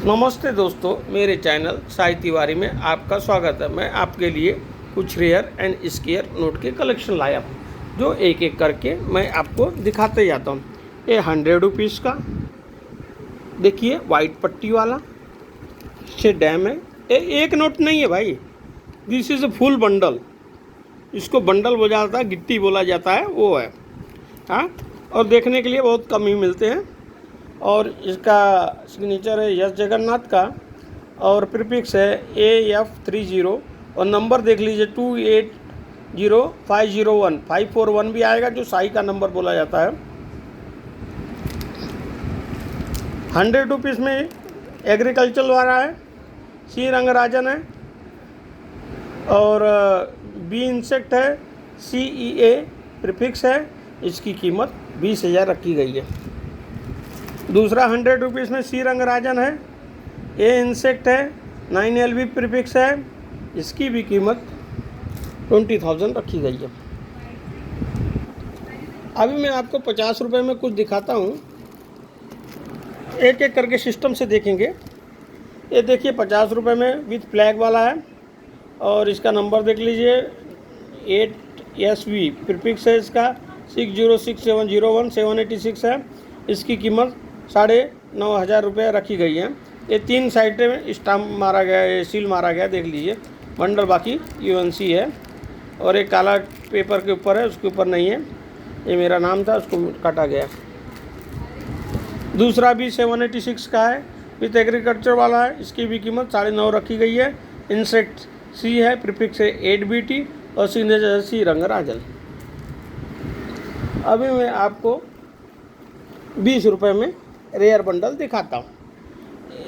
नमस्ते दोस्तों, मेरे चैनल साई तिवारी में आपका स्वागत है। मैं आपके लिए कुछ रेयर एंड स्केयर नोट के कलेक्शन लाया हूँ, जो एक एक करके मैं आपको दिखाते जाता हूँ। ये 100 रुपीज़ का देखिए, वाइट पट्टी वाला से डैम है। ये एक नोट नहीं है भाई, this is a full bundle. इसको बंडल बोला जाता है, गिट्टी बोला जाता है, वो है। हाँ, और देखने के लिए बहुत कम ही मिलते हैं। और इसका सिग्नेचर है यस जगन्नाथ का, और प्रीफिक्स है AF30, और नंबर देख लीजिए 280501 541 भी आएगा, जो साई का नंबर बोला जाता है। 100 रुपीज़ में एग्रीकल्चर वाला है, सी रंगराजन है, और बी इंसेक्ट है, CEA प्रीफिक्स है। इसकी कीमत 20,000 रखी गई है। दूसरा 100 रुपीज़ में सी रंगराजन है, ए इंसेक्ट है, 9LB प्रीफिक्स है। इसकी भी कीमत 20,000 रखी गई है। अभी मैं आपको 50 रुपये में कुछ दिखाता हूँ, एक एक करके सिस्टम से देखेंगे। ये देखिए 50 रुपये में विथ फ्लैग वाला है, और इसका नंबर देख लीजिए 8SB प्रीफिक्स है। इसका 606701 786 है। इसकी कीमत 9,500 रुपये रखी गई है। ये 3 साइड में स्टाम्प मारा गया है, सील मारा गया, देख लीजिए। बंडल बाकी UNC है, और एक काला पेपर के ऊपर है, उसके ऊपर नहीं है। ये मेरा नाम था, उसको काटा गया। दूसरा भी 786 का है, विथ एग्रीकल्चर वाला है। इसकी भी कीमत 9,500 रखी गई है। इंसेक्ट C है, प्रीफिक्स है 8BT, और सिग्नेचर सी रंगराजन। अभी मैं आपको 20 रुपये में रेयर बंडल दिखाता हूँ।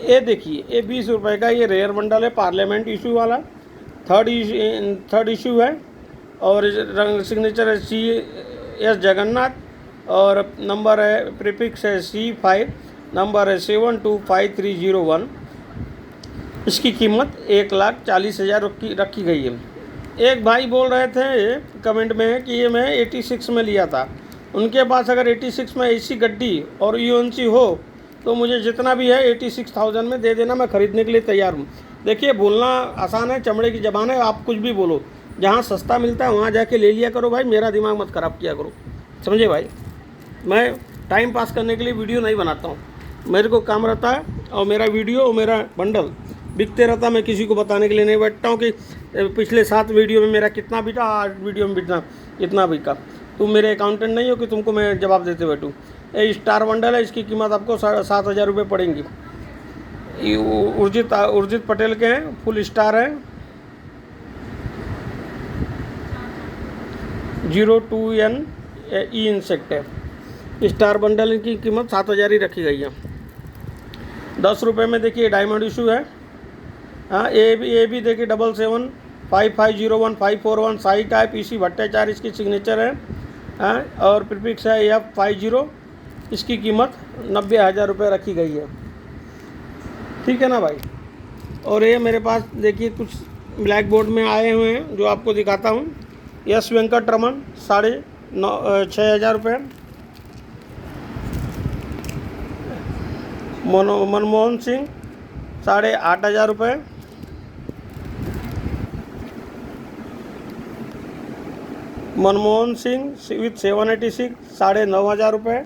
ये देखिए, ये 20 रुपये का ये रेयर बंडल है, पार्लियामेंट इशू वाला, थर्ड इशू है, और रंग सिग्नेचर है CS जगन्नाथ, और नंबर है प्रीफिक्स है C5, नंबर है 725301। इसकी कीमत 1,40,000 रखी गई है। एक भाई बोल रहे थे कमेंट में कि ये मैं 86 में लिया था। उनके पास अगर 86 में ऐसी गड्डी और UNC हो तो मुझे जितना भी है 86,000 में दे देना, मैं ख़रीदने के लिए तैयार हूँ। देखिए, बोलना आसान है, चमड़े की ज़बान है, आप कुछ भी बोलो। जहाँ सस्ता मिलता है वहाँ जाके ले लिया करो भाई, मेरा दिमाग मत ख़राब किया करो, समझे भाई। मैं टाइम पास करने के लिए वीडियो नहीं बनाता हूँ, मेरे को काम रहता है, और मेरा वीडियो और मेरा बंडल बिकते रहता। मैं किसी को बताने के लिए नहीं बैठता हूँ कि पिछले 7 वीडियो में मेरा कितना बिका, 8 वीडियो में कितना बिका। तुम मेरे अकाउंटेंट नहीं हो कि तुमको मैं जवाब देते बैठूँ। ये स्टार बंडल है, इसकी कीमत आपको 7,500 रुपये पड़ेंगी। उर्जित पटेल के हैं, फुल स्टार है, 02NE इंसेक्ट है। स्टार बंडल की कीमत 7,000 ही रखी गई है। 10 रुपये में देखिए डायमंड इशू है। हाँ, ये भी देखिए 775501 541 साई का है, PC भट्टाचार्य इसकी सिग्नेचर है। हाँ, और प्रीफिक्स है F50। इसकी कीमत 90,000 रुपये रखी गई है। ठीक है ना भाई। और ये मेरे पास देखिए कुछ ब्लैक बोर्ड में आए हुए हैं, जो आपको दिखाता हूँ। यस वेंकट रमन 6,500 रुपये। मनमोहन सिंह 8,500 रुपये। मनमोहन सिंह विथ 786 9,500 रुपये।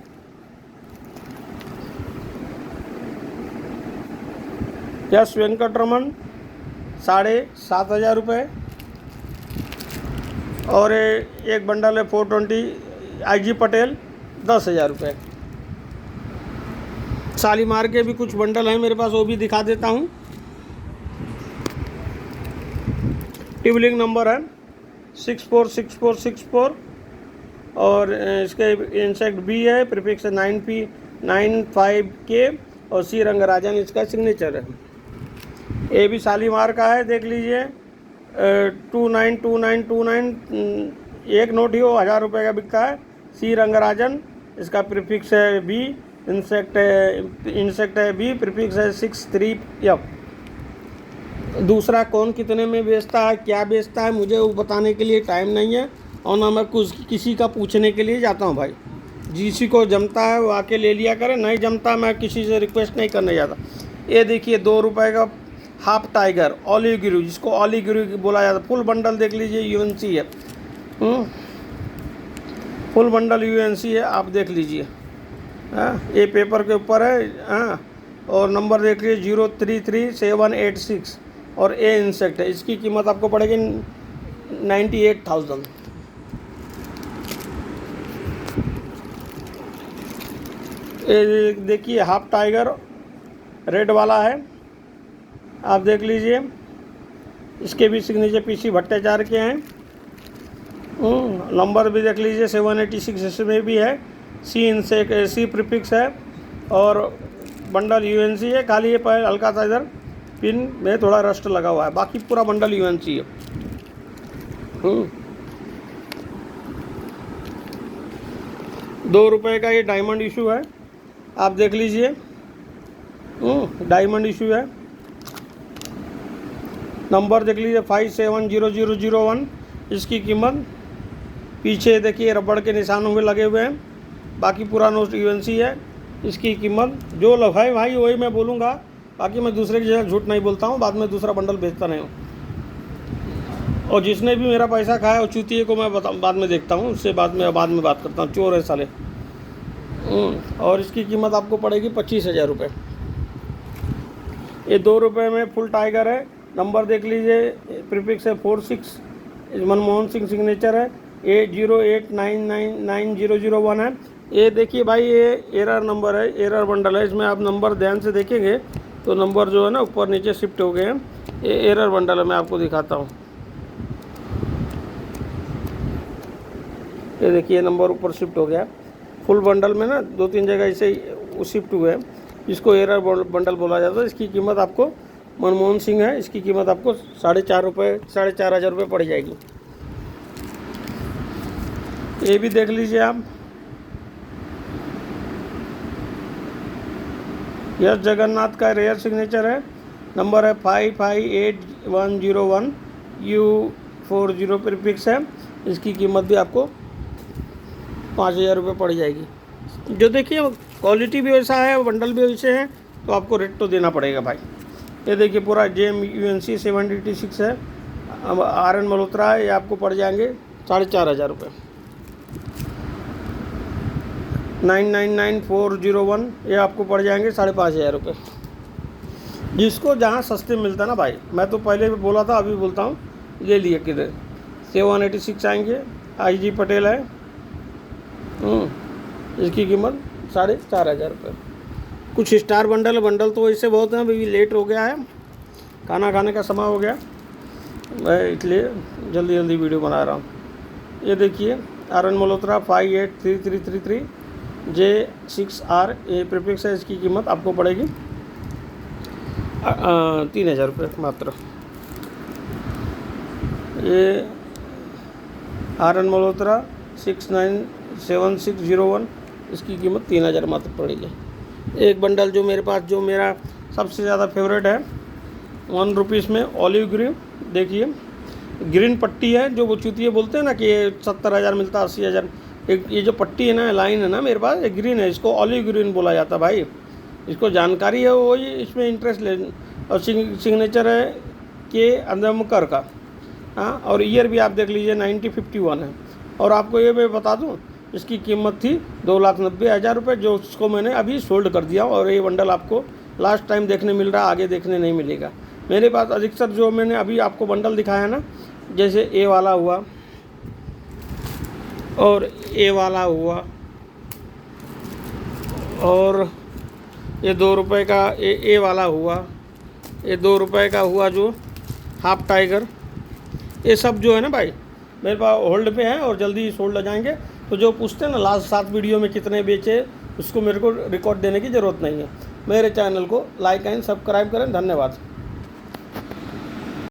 यस वेंकट रमन 7,500 रुपये। और एक बंडल है 420 IG पटेल 10,000 रुपये। शालीमार के भी कुछ बंडल हैं मेरे पास, वो भी दिखा देता हूँ। टिबलिंग नंबर है 646464, और इसके इंसेक्ट B है, प्रीफिक्स 9P95K, और सी रंगराजन इसका सिग्नेचर है। ये भी शालीमार का है, देख लीजिए 292929। एक नोट ही वो 1,000 रुपये का बिकता है। सी रंगराजन, इसका प्रीफिक्स है B, इंसेक्ट है B, प्रीफिक्स है 63F। दूसरा कौन कितने में बेचता है, क्या बेचता है, मुझे वो बताने के लिए टाइम नहीं है, और ना मैं किसी का पूछने के लिए जाता हूँ भाई। जिसी को जमता है वो आके ले लिया करे, नहीं जमता मैं किसी से रिक्वेस्ट नहीं करने जाता। ये देखिए 2 रुपये का हाफ टाइगर ऑलिव ग्रू, जिसको ऑलिव ग्रू बोला जाता है। फुल बंडल देख लीजिए, यूएनसी है, फुल बंडल यूएनसी है, आप देख लीजिए। ये पेपर के ऊपर है। और नंबर देख लीजिए 033786 और ए इंसेक्ट है। इसकी कीमत आपको पड़ेगी 98,000। ये देखिए हाफ टाइगर रेड वाला है, आप देख लीजिए। इसके भी सिग्नेचर पीसी भट्टाचार्य के हैं। नंबर भी देख लीजिए 786 इसमें भी है। सी प्रीफिक्स है और बंडल यूएनसी है। खाली ये पर हल्का सा इधर पिन में थोड़ा रस्ट लगा हुआ है, बाकी पूरा बंडल यूएनसी है। 2 रुपये का ये डायमंड इशू है, आप देख लीजिए। डायमंड इशू है। नंबर देख लीजिए 570001। इसकी कीमत पीछे देखिए रबड़ के निशानों में लगे हुए हैं, बाकी पूरा नोट यूएनसी है। इसकी कीमत जो लगाए भाई वही मैं बोलूँगा, बाकी मैं दूसरे की जगह झूठ नहीं बोलता हूँ, बाद में दूसरा बंडल बेचता नहीं हूँ। और जिसने भी मेरा पैसा खाया और चूतिए को मैं बाद में देखता हूँ, उससे बाद में बात करता हूँ। चोर है साले। और इसकी कीमत आपको पड़ेगी 25,000 रुपये। ये 2 रुपये में फुल टाइगर है। नंबर देख लीजिए, प्रीफिक्स है 46, मनमोहन सिंह सिग्नेचर है। 8089999001 है। ये देखिए भाई, ये एरर नंबर है, एरर बंडल है। इसमें आप नंबर ध्यान से देखेंगे तो नंबर जो है ना ऊपर नीचे शिफ्ट हो गए हैं। ये एरर बंडल है, मैं आपको दिखाता हूँ। ये देखिए नंबर ऊपर शिफ्ट हो गया। फुल बंडल में ना 2-3 जगह ऐसे शिफ्ट हुए हैं, इसको एरर बंडल बोला जाता है। इसकी कीमत आपको, मनमोहन सिंह है, इसकी कीमत आपको 4,500 रुपये पड़ जाएगी। ये भी देख लीजिए आप, यस जगन्नाथ का रेयर सिग्नेचर है। नंबर है 558101 U40 प्रीफिक्स है। इसकी कीमत भी आपको 5,000 रुपये पड़ जाएगी। जो देखिए क्वालिटी भी वैसा है, बंडल भी वैसे हैं, तो आपको रेट तो देना पड़ेगा भाई। ये देखिए पूरा JM UNC 786 है, RN मल्होत्रा है, ये आपको पड़ जाएंगे 4,500 रुपये। 999401 ये आपको पड़ जाएंगे 5,500 रुपये। जिसको जहाँ सस्ते मिलता है ना भाई, मैं तो पहले भी बोला था, अभी बोलता हूँ, ले लिए किधर 786 आएंगे। IG पटेल है, इसकी कीमत 4,500 रुपये। कुछ स्टार बंडल तो ऐसे बहुत हैं। अभी लेट हो गया है, खाना खाने का समय हो गया, मैं इसलिए जल्दी वीडियो बना रहा हूँ। ये देखिए RN मल्होत्रा 583333 J6R ये प्रीफिक्स है। इसकी कीमत आपको पड़ेगी 3,000 रुपये मात्र। ये RN मल्होत्रा 697601, इसकी कीमत 3,000 मात्र पड़ेगी। एक बंडल जो मेरे पास, जो मेरा सबसे ज़्यादा फेवरेट है, 1 रुपीज़ में ऑलिव ग्रीन, देखिए ग्रीन पट्टी है। जो वो चूतिए बोलते हैं ना कि ये 70,000 मिलता है, 80,000। ये जो पट्टी है ना, लाइन है ना मेरे पास, ये ग्रीन है, इसको ऑलिव ग्रीन बोला जाता है भाई। इसको जानकारी है वो, ये इसमें इंटरेस्ट ले। और सिग्नेचर है के अंदमकर का। हाँ, और ईयर भी आप देख लीजिए 1951 है। और आपको ये मैं बता दूँ, इसकी कीमत थी 2,90,000 रुपये, जो उसको मैंने अभी सोल्ड कर दिया। और ये बंडल आपको लास्ट टाइम देखने मिल रहा है, आगे देखने नहीं मिलेगा। मेरे पास अधिकतर जो मैंने अभी आपको बंडल दिखाया ना, जैसे ए वाला हुआ और ए वाला हुआ, और ये 2 रुपये का ए वाला हुआ, ये 2 रुपये का हुआ जो हाफ टाइगर, ये सब जो है ना भाई मेरे पास होल्ड पे है और जल्दी सोल्ड हो जाएंगे। तो जो पूछते हैं ना लास्ट 7 वीडियो में कितने बेचे, उसको मेरे को रिकॉर्ड देने की ज़रूरत नहीं है। मेरे चैनल को लाइक एंड सब्सक्राइब करें। धन्यवाद।